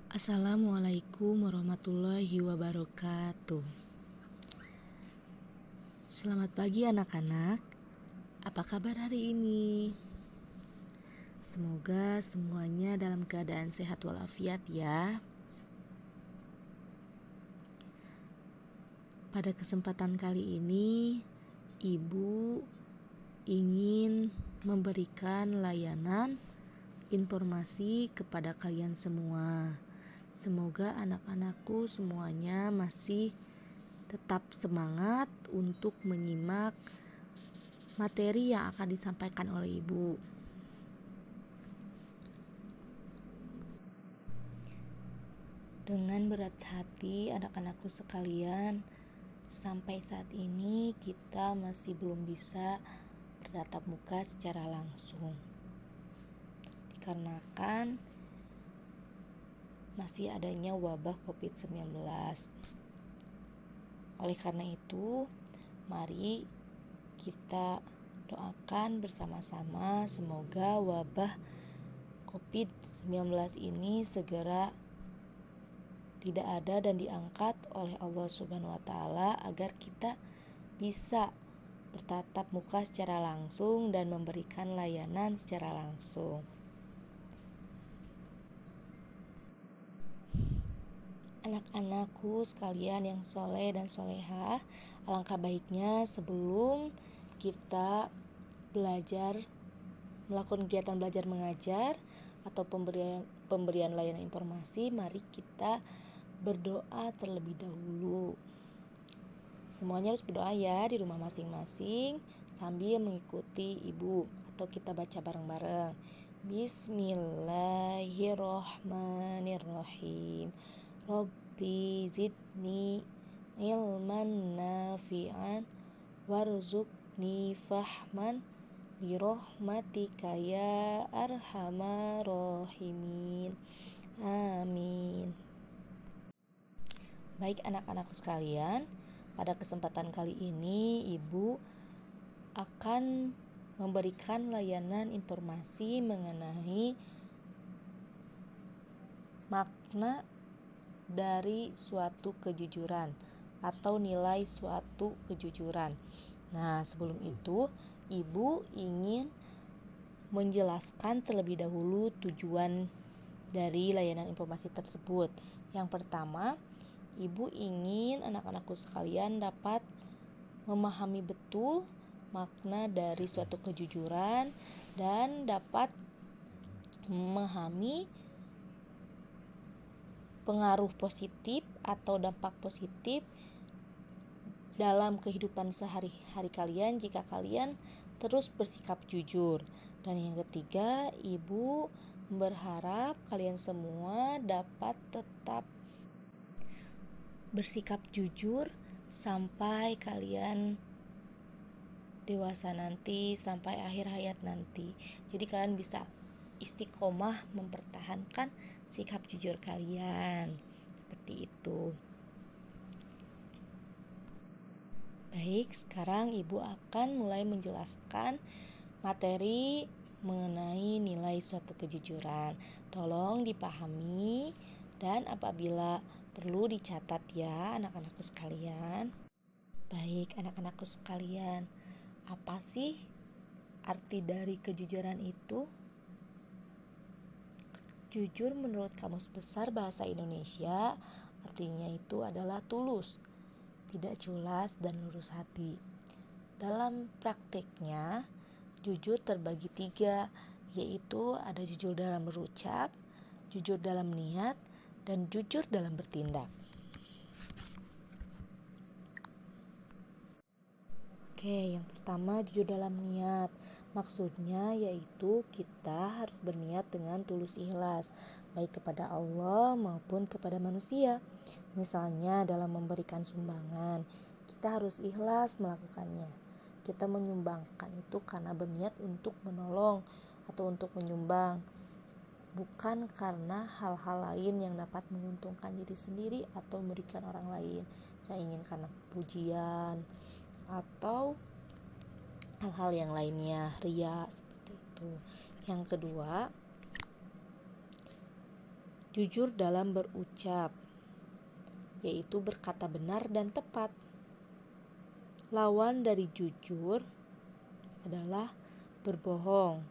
Assalamualaikum warahmatullahi wabarakatuh. Selamat pagi anak-anak. Apa kabar hari ini? Semoga semuanya dalam keadaan sehat walafiat ya. Pada kesempatan kali ini, Ibu ingin memberikan layanan informasi kepada kalian semua. Semoga anak-anakku semuanya masih tetap semangat untuk menyimak materi yang akan disampaikan oleh Ibu. Dengan berat hati anak-anakku sekalian, sampai saat ini kita masih belum bisa bertatap muka secara langsung. Dikarenakan masih adanya wabah COVID-19. Oleh karena itu, mari kita doakan bersama-sama semoga wabah COVID-19 ini segera tidak ada dan diangkat oleh Allah Subhanahu wa Ta'ala agar kita bisa bertatap muka secara langsung dan memberikan layanan secara langsung. Anak-anakku sekalian yang soleh dan solehah, alangkah baiknya sebelum kita melakukan kegiatan belajar mengajar atau pemberian layanan informasi, mari kita berdoa terlebih dahulu. Semuanya harus berdoa ya di rumah masing-masing sambil mengikuti Ibu atau kita baca bareng-bareng. Bismillahirrahmanirrahim. Rabbi zidni ilman nafi'an warzuqni fahman birahmatika ya arhamar rahimin. Amin. Baik anak-anakku sekalian, pada kesempatan kali ini Ibu akan memberikan layanan informasi mengenai makna dari suatu kejujuran atau nilai suatu kejujuran. Nah, sebelum itu Ibu ingin menjelaskan terlebih dahulu tujuan dari layanan informasi tersebut. Yang pertama, Ibu ingin anak-anakku sekalian dapat memahami betul makna dari suatu kejujuran dan dapat memahami pengaruh positif atau dampak positif dalam kehidupan sehari-hari kalian jika kalian terus bersikap jujur. Dan yang ketiga, Ibu berharap kalian semua dapat tetap bersikap jujur sampai kalian dewasa nanti, sampai akhir hayat nanti. Jadi kalian bisa istiqomah mempertahankan sikap jujur kalian. Seperti itu. Baik, sekarang Ibu akan mulai menjelaskan materi mengenai nilai suatu kejujuran. Tolong dipahami dan apabila perlu dicatat ya anak-anakku sekalian. Baik, anak-anakku sekalian, apa sih arti dari kejujuran itu? Jujur menurut Kamus Besar Bahasa Indonesia, artinya itu adalah tulus, tidak culas dan lurus hati. Dalam prakteknya, jujur terbagi 3, yaitu ada jujur dalam berucap, jujur dalam niat, dan jujur dalam bertindak. Oke, yang pertama jujur dalam niat. Maksudnya yaitu kita harus berniat dengan tulus ikhlas, baik kepada Allah maupun kepada manusia. Misalnya dalam memberikan sumbangan, kita harus ikhlas melakukannya. Kita menyumbangkan itu karena berniat untuk menolong atau untuk menyumbang, bukan karena hal-hal lain yang dapat menguntungkan diri sendiri atau memberikan orang lain. Saya ingin karena pujian atau hal-hal yang lainnya, ria seperti itu. Yang kedua, Jujur dalam berucap, yaitu berkata benar dan tepat. Lawan dari jujur adalah berbohong.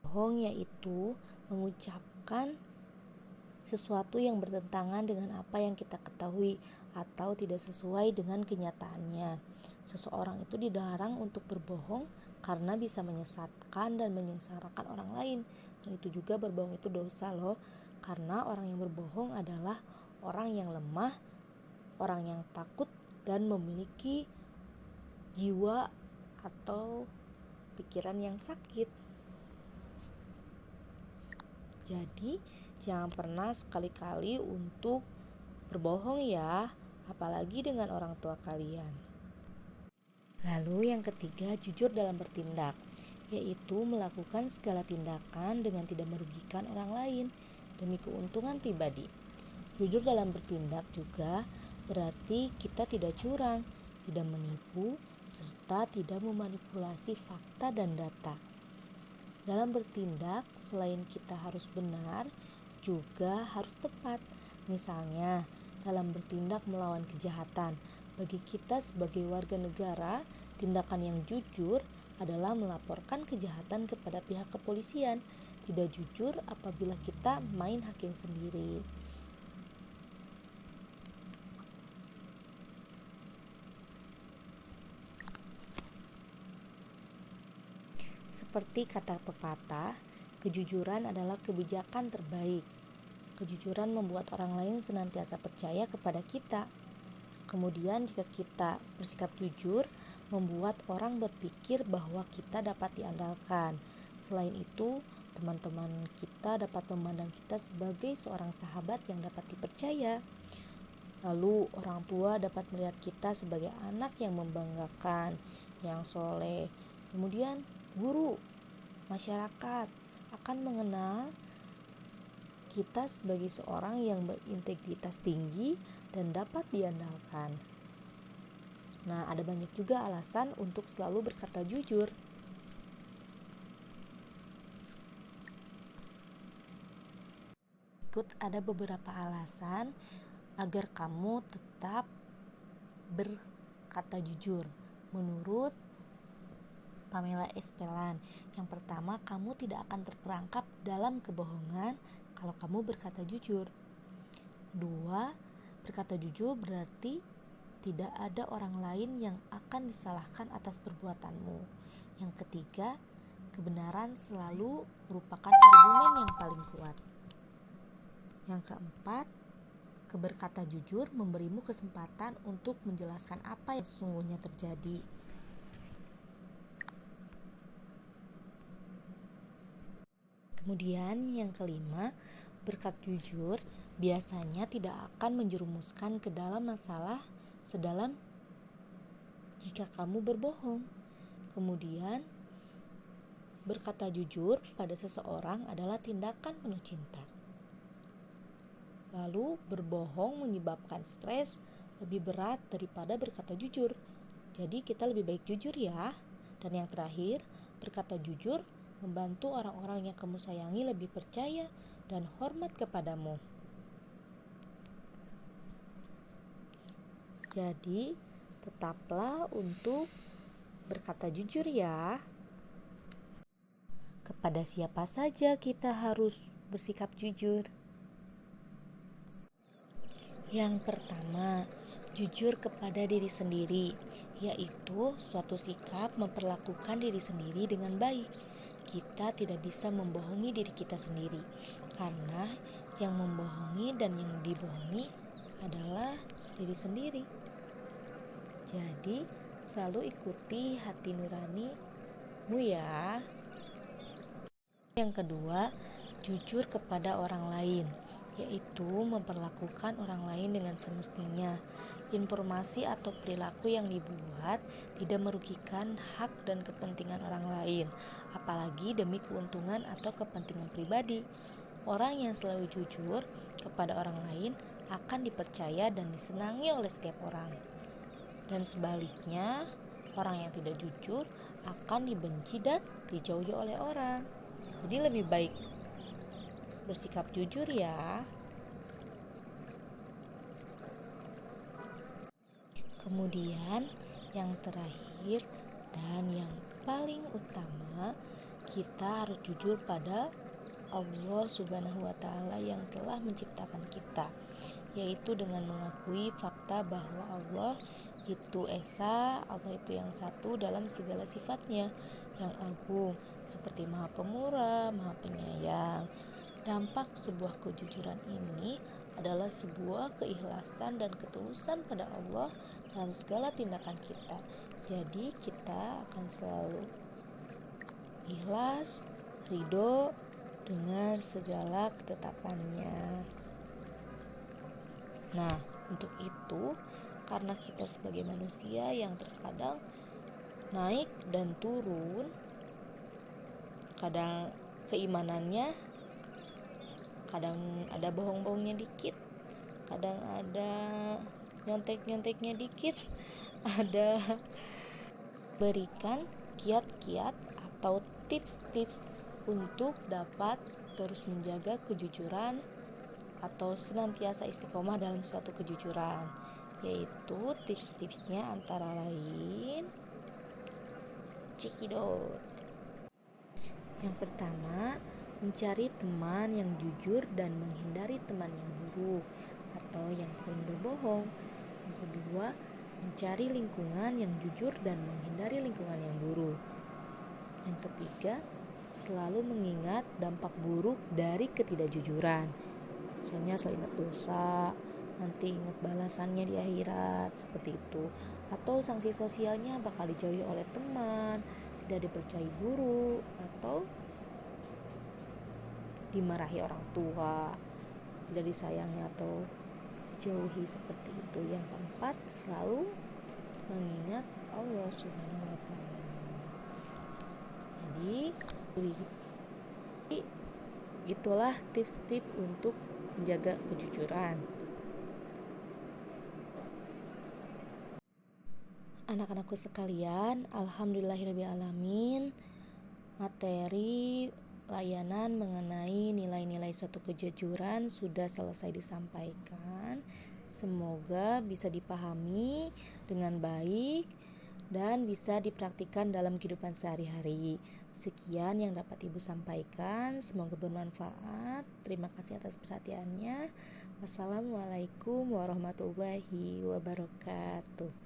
Bohong yaitu mengucapkan sesuatu yang bertentangan dengan apa yang kita ketahui atau tidak sesuai dengan kenyataannya. Seseorang itu dilarang untuk berbohong karena bisa menyesatkan dan menyengsarakan orang lain. Dan itu juga berbohong itu dosa loh, karena orang yang berbohong adalah orang yang lemah, orang yang takut dan memiliki jiwa atau pikiran yang sakit. Jadi jangan pernah sekali-kali untuk berbohong ya, apalagi dengan orang tua kalian. Lalu yang ketiga, jujur dalam bertindak, yaitu melakukan segala tindakan dengan tidak merugikan orang lain demi keuntungan pribadi. Jujur dalam bertindak juga berarti kita tidak curang, tidak menipu, serta tidak memanipulasi fakta dan data. Dalam bertindak, selain kita harus benar, juga harus tepat. Misalnya, dalam bertindak melawan kejahatan, bagi kita sebagai warga negara, tindakan yang jujur adalah melaporkan kejahatan kepada pihak kepolisian. Tidak jujur apabila kita main hakim sendiri. Seperti kata pepatah, kejujuran adalah kebijakan terbaik. Kejujuran membuat orang lain senantiasa percaya kepada kita. Kemudian jika kita bersikap jujur, membuat orang berpikir bahwa kita dapat diandalkan. Selain itu, teman-teman kita dapat memandang kita sebagai seorang sahabat yang dapat dipercaya. Lalu orang tua dapat melihat kita sebagai anak yang membanggakan, yang soleh. Kemudian guru, masyarakat akan mengenal kita sebagai seorang yang berintegritas tinggi dan dapat diandalkan. Nah, ada banyak juga alasan untuk selalu berkata jujur. Berikut ada beberapa alasan agar kamu tetap berkata jujur. Menurut Pamela Espeland, yang pertama, kamu tidak akan terperangkap dalam kebohongan kalau kamu berkata jujur. 2. Berkata jujur berarti tidak ada orang lain yang akan disalahkan atas perbuatanmu. Yang ketiga, kebenaran selalu merupakan argumen yang paling kuat. Yang keempat, berkata jujur memberimu kesempatan untuk menjelaskan apa yang sesungguhnya terjadi. Kemudian yang kelima, berkata jujur biasanya tidak akan menjerumuskan ke dalam masalah sedalam jika kamu berbohong. Kemudian, berkata jujur pada seseorang adalah tindakan penuh cinta. Lalu, berbohong menyebabkan stres lebih berat daripada berkata jujur. Jadi, kita lebih baik jujur ya. Dan yang terakhir, berkata jujur membantu orang-orang yang kamu sayangi lebih percaya dan hormat kepadamu. Jadi, tetaplah untuk berkata jujur ya. Kepada siapa saja kita harus bersikap jujur. Yang pertama, jujur kepada diri sendiri, yaitu suatu sikap memperlakukan diri sendiri dengan baik. Kita tidak bisa membohongi diri kita sendiri, karena yang membohongi dan yang dibohongi adalah diri sendiri. Jadi, selalu ikuti hati nuranimu ya. Yang kedua, jujur kepada orang lain, yaitu memperlakukan orang lain dengan semestinya. Informasi atau perilaku yang dibuat tidak merugikan hak dan kepentingan orang lain, apalagi demi keuntungan atau kepentingan pribadi. Orang yang selalu jujur kepada orang lain akan dipercaya dan disenangi oleh setiap orang. Dan sebaliknya, orang yang tidak jujur akan dibenci dan dijauhi oleh orang. Jadi lebih baik bersikap jujur ya. Kemudian yang terakhir dan yang paling utama, kita harus jujur pada Allah Subhanahu wa Ta'ala yang telah menciptakan kita, yaitu dengan mengakui fakta bahwa Allah itu esa, Allah itu yang satu dalam segala sifatnya yang agung, seperti Maha Pemurah, Maha Penyayang. Dampak sebuah kejujuran ini adalah sebuah keikhlasan dan ketulusan pada Allah dalam segala tindakan kita. Jadi kita akan selalu ikhlas, ridho dengan segala ketetapannya. Nah, untuk itu, karena kita sebagai manusia yang terkadang naik dan turun, kadang keimanannya, kadang ada bohong-bohongnya dikit, kadang ada nyontek-nyonteknya dikit, ada berikan kiat-kiat atau tips-tips untuk dapat terus menjaga kejujuran atau senantiasa istiqomah dalam suatu kejujuran, yaitu tips-tipsnya antara lain cekidot. Yang pertama, mencari teman yang jujur dan menghindari teman yang buruk atau yang sering berbohong. Yang kedua, mencari lingkungan yang jujur dan menghindari lingkungan yang buruk. Yang ketiga, selalu mengingat dampak buruk dari ketidakjujuran. Misalnya selalu ingat dosa, nanti ingat balasannya di akhirat, seperti itu. Atau sanksi sosialnya bakal dijauhi oleh teman, tidak dipercayai guru, atau dimarahi orang tua, tidak disayangi atau dijauhi, seperti itu. Yang keempat, selalu mengingat Allah Subhanahu wa Ta'ala. Jadi itulah tips-tips untuk menjaga kejujuran. Anak-anakku sekalian, alhamdulillahirrahmanirrahim, materi layanan mengenai nilai-nilai suatu kejujuran sudah selesai disampaikan. Semoga bisa dipahami dengan baik dan bisa dipraktikkan dalam kehidupan sehari-hari. Sekian yang dapat Ibu sampaikan, semoga bermanfaat. Terima kasih atas perhatiannya. Wassalamualaikum warahmatullahi wabarakatuh.